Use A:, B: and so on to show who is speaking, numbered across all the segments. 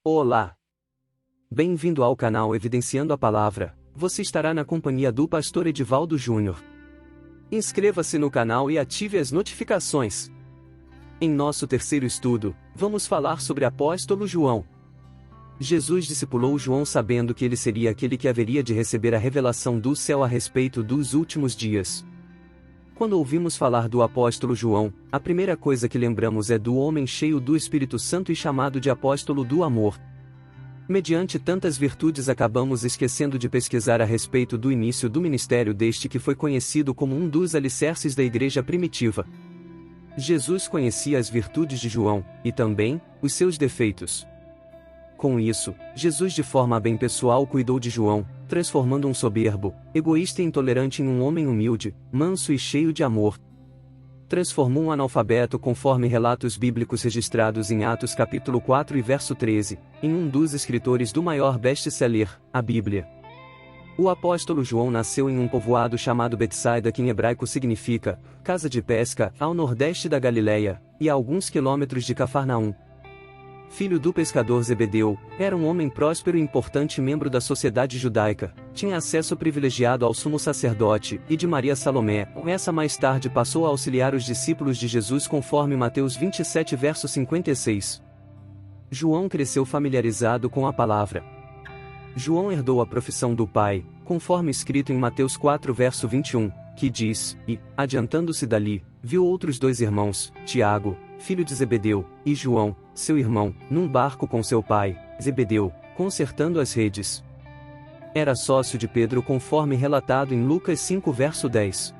A: Olá! Bem-vindo ao canal Evidenciando a Palavra. Você estará na companhia do pastor Edivaldo Júnior. Inscreva-se no canal e ative as notificações. Em nosso terceiro estudo, vamos falar sobre apóstolo João. Jesus discipulou João sabendo que ele seria aquele que haveria de receber a revelação do céu a respeito dos últimos dias. Quando ouvimos falar do apóstolo João, a primeira coisa que lembramos é do homem cheio do Espírito Santo e chamado de apóstolo do amor. Mediante tantas virtudes acabamos esquecendo de pesquisar a respeito do início do ministério deste que foi conhecido como um dos alicerces da igreja primitiva. Jesus conhecia as virtudes de João, e também, os seus defeitos. Com isso, Jesus de forma bem pessoal cuidou de João, transformando um soberbo, egoísta e intolerante em um homem humilde, manso e cheio de amor. Transformou um analfabeto conforme relatos bíblicos registrados em Atos capítulo 4 e verso 13, em um dos escritores do maior best-seller, a Bíblia. O apóstolo João nasceu em um povoado chamado Betsaida, que em hebraico significa casa de pesca, ao nordeste da Galileia, e a alguns quilômetros de Cafarnaum. Filho do pescador Zebedeu, era um homem próspero e importante membro da sociedade judaica, tinha acesso privilegiado ao sumo sacerdote, e de Maria Salomé, essa mais tarde passou a auxiliar os discípulos de Jesus conforme Mateus 27 verso 56. João cresceu familiarizado com a palavra. João herdou a profissão do pai, conforme escrito em Mateus 4 verso 21, que diz, e, adiantando-se dali, viu outros dois irmãos, Tiago, filho de Zebedeu, e João, seu irmão, num barco com seu pai, Zebedeu, consertando as redes. Era sócio de Pedro conforme relatado em Lucas 5 verso 10.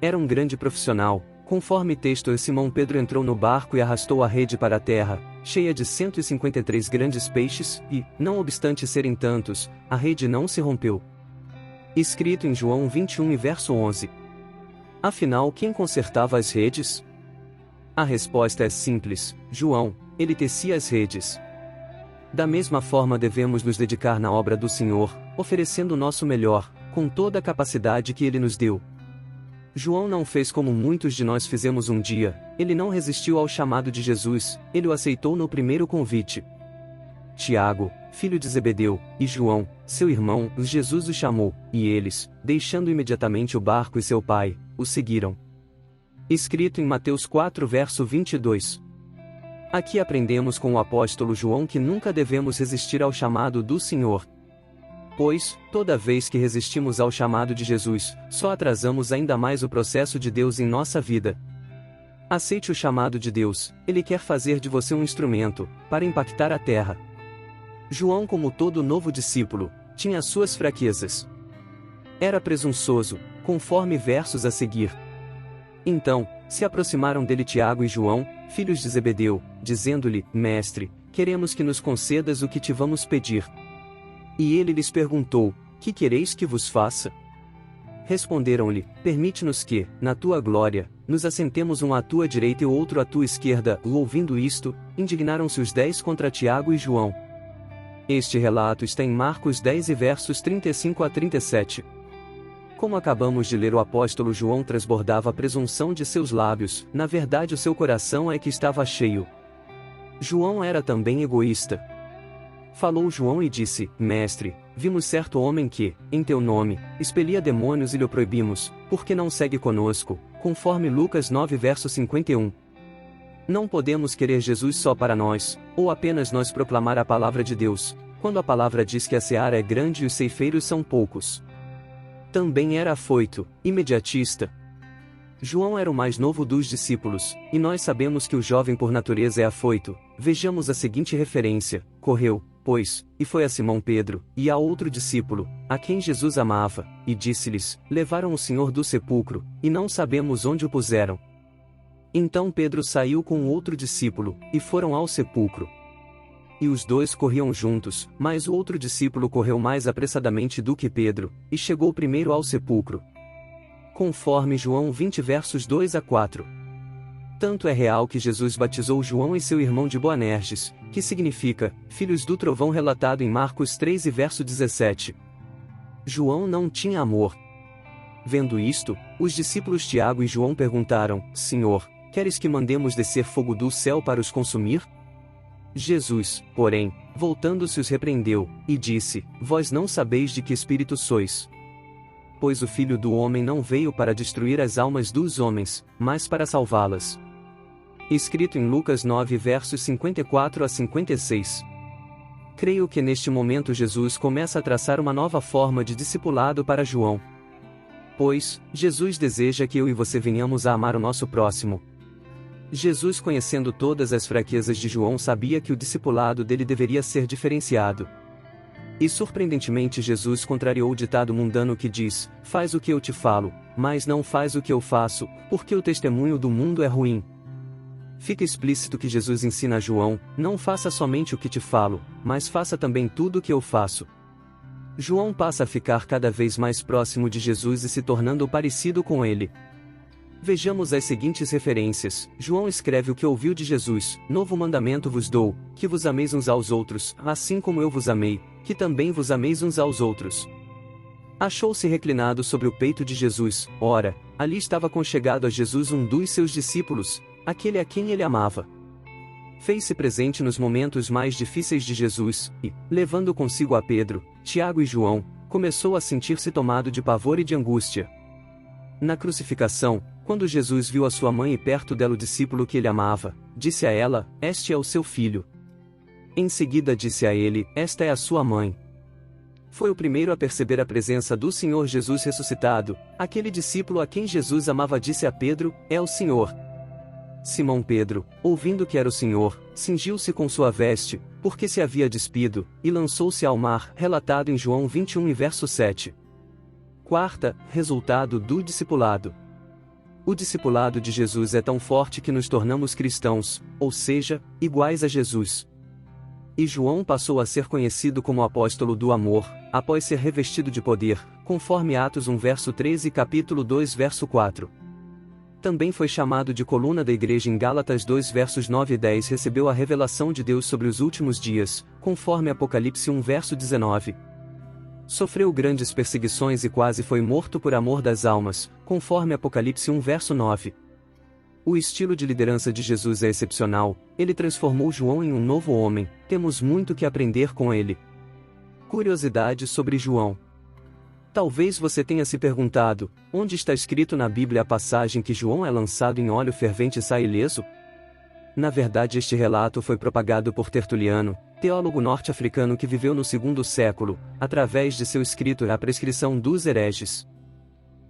A: Era um grande profissional, conforme texto Simão Pedro entrou no barco e arrastou a rede para a terra, cheia de 153 grandes peixes, e, não obstante serem tantos, a rede não se rompeu. Escrito em João 21 e verso 11. Afinal, quem consertava as redes? A resposta é simples: João. Ele tecia as redes. Da mesma forma devemos nos dedicar na obra do Senhor, oferecendo o nosso melhor, com toda a capacidade que Ele nos deu. João não fez como muitos de nós fizemos um dia, ele não resistiu ao chamado de Jesus, ele o aceitou no primeiro convite. Tiago, filho de Zebedeu, e João, seu irmão, Jesus os chamou, e eles, deixando imediatamente o barco e seu pai, o seguiram. Escrito em Mateus 4 verso 22. Aqui aprendemos com o apóstolo João que nunca devemos resistir ao chamado do Senhor. Pois, toda vez que resistimos ao chamado de Jesus, só atrasamos ainda mais o processo de Deus em nossa vida. Aceite o chamado de Deus, Ele quer fazer de você um instrumento, para impactar a terra. João, como todo novo discípulo, tinha suas fraquezas. Era presunçoso, conforme versos a seguir. Então, se aproximaram dele Tiago e João, filhos de Zebedeu, dizendo-lhe, Mestre, queremos que nos concedas o que te vamos pedir. E ele lhes perguntou, que quereis que vos faça? Responderam-lhe, permite-nos que, na tua glória, nos assentemos um à tua direita e outro à tua esquerda. Ouvindo isto, indignaram-se os 10 contra Tiago e João. Este relato está em Marcos 10 e versos 35 a 37. Como acabamos de ler, o apóstolo João transbordava a presunção de seus lábios, na verdade o seu coração é que estava cheio. João era também egoísta. Falou João e disse, Mestre, vimos certo homem que, em teu nome, expelia demônios e lhe proibimos, porque não segue conosco, conforme Lucas 9 verso 51. Não podemos querer Jesus só para nós, ou apenas nós proclamar a palavra de Deus, quando a palavra diz que a seara é grande e os ceifeiros são poucos. Também era afoito, imediatista. João era o mais novo dos discípulos, e nós sabemos que o jovem por natureza é afoito. Vejamos a seguinte referência: correu, pois, e foi a Simão Pedro, e a outro discípulo, a quem Jesus amava, e disse-lhes, levaram o Senhor do sepulcro, e não sabemos onde o puseram. Então Pedro saiu com outro discípulo, e foram ao sepulcro. E os dois corriam juntos, mas o outro discípulo correu mais apressadamente do que Pedro, e chegou primeiro ao sepulcro. Conforme João 20 versos 2 a 4. Tanto é real que Jesus batizou João e seu irmão de Boanerges, que significa, filhos do trovão, relatado em Marcos 3 e verso 17. João não tinha amor. Vendo isto, os discípulos Tiago e João perguntaram, Senhor, queres que mandemos descer fogo do céu para os consumir? Jesus, porém, voltando-se os repreendeu, e disse: Vós não sabeis de que espírito sois. Pois o Filho do Homem não veio para destruir as almas dos homens, mas para salvá-las. Escrito em Lucas 9 versos 54 a 56. Creio que neste momento Jesus começa a traçar uma nova forma de discipulado para João. Pois, Jesus deseja que eu e você venhamos a amar o nosso próximo. Jesus, conhecendo todas as fraquezas de João, sabia que o discipulado dele deveria ser diferenciado. E surpreendentemente Jesus contrariou o ditado mundano que diz: faz o que eu te falo, mas não faz o que eu faço, porque o testemunho do mundo é ruim. Fica explícito que Jesus ensina a João: não faça somente o que te falo, mas faça também tudo o que eu faço. João passa a ficar cada vez mais próximo de Jesus e se tornando parecido com ele. Vejamos as seguintes referências. João escreve o que ouviu de Jesus: Novo mandamento vos dou, que vos ameis uns aos outros, assim como eu vos amei, que também vos ameis uns aos outros. Achou-se reclinado sobre o peito de Jesus. Ora, ali estava conchegado a Jesus um dos seus discípulos, aquele a quem ele amava. Fez-se presente nos momentos mais difíceis de Jesus, e, levando consigo a Pedro, Tiago e João, começou a sentir-se tomado de pavor e de angústia. Na crucificação, quando Jesus viu a sua mãe e perto dela o discípulo que ele amava, disse a ela: Este é o seu filho. Em seguida disse a ele: Esta é a sua mãe. Foi o primeiro a perceber a presença do Senhor Jesus ressuscitado. Aquele discípulo a quem Jesus amava disse a Pedro: É o Senhor. Simão Pedro, ouvindo que era o Senhor, cingiu-se com sua veste, porque se havia despido, e lançou-se ao mar, relatado em João 21 e verso 7. Quarta, resultado do discipulado. O discipulado de Jesus é tão forte que nos tornamos cristãos, ou seja, iguais a Jesus. E João passou a ser conhecido como apóstolo do amor, após ser revestido de poder, conforme Atos 1 verso 13 e capítulo 2 verso 4. Também foi chamado de coluna da igreja em Gálatas 2 versos 9 e 10. Recebeu a revelação de Deus sobre os últimos dias, conforme Apocalipse 1 verso 19. Sofreu grandes perseguições e quase foi morto por amor das almas, conforme Apocalipse 1 verso 9. O estilo de liderança de Jesus é excepcional. Ele transformou João em um novo homem. Temos muito que aprender com ele. Curiosidade sobre João. Talvez você tenha se perguntado: onde está escrito na Bíblia a passagem que João é lançado em óleo fervente e sai ileso? Na verdade, este relato foi propagado por Tertuliano, teólogo norte-africano que viveu no segundo século, através de seu escrito A Prescrição dos Hereges.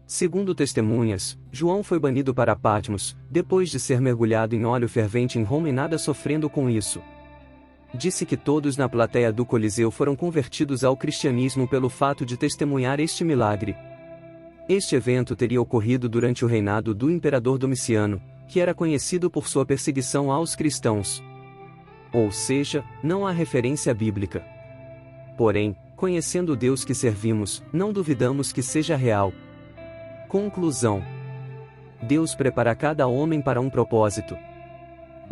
A: Segundo testemunhas, João foi banido para Patmos, depois de ser mergulhado em óleo fervente em Roma e nada sofrendo com isso. Disse que todos na plateia do Coliseu foram convertidos ao cristianismo pelo fato de testemunhar este milagre. Este evento teria ocorrido durante o reinado do imperador Domiciano, que era conhecido por sua perseguição aos cristãos. Ou seja, não há referência bíblica. Porém, conhecendo o Deus que servimos, não duvidamos que seja real. Conclusão: Deus prepara cada homem para um propósito.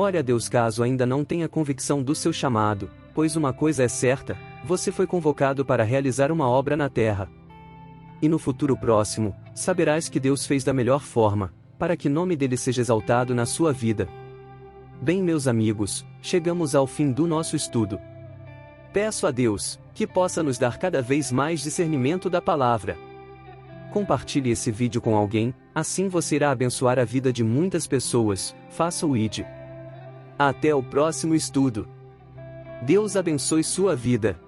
A: Ore a Deus caso ainda não tenha convicção do seu chamado, pois uma coisa é certa: você foi convocado para realizar uma obra na terra. E no futuro próximo, saberás que Deus fez da melhor forma, para que o nome dele seja exaltado na sua vida. Bem, meus amigos, chegamos ao fim do nosso estudo. Peço a Deus que possa nos dar cada vez mais discernimento da palavra. Compartilhe esse vídeo com alguém, assim você irá abençoar a vida de muitas pessoas. Faça o ID. Até o próximo estudo. Deus abençoe sua vida.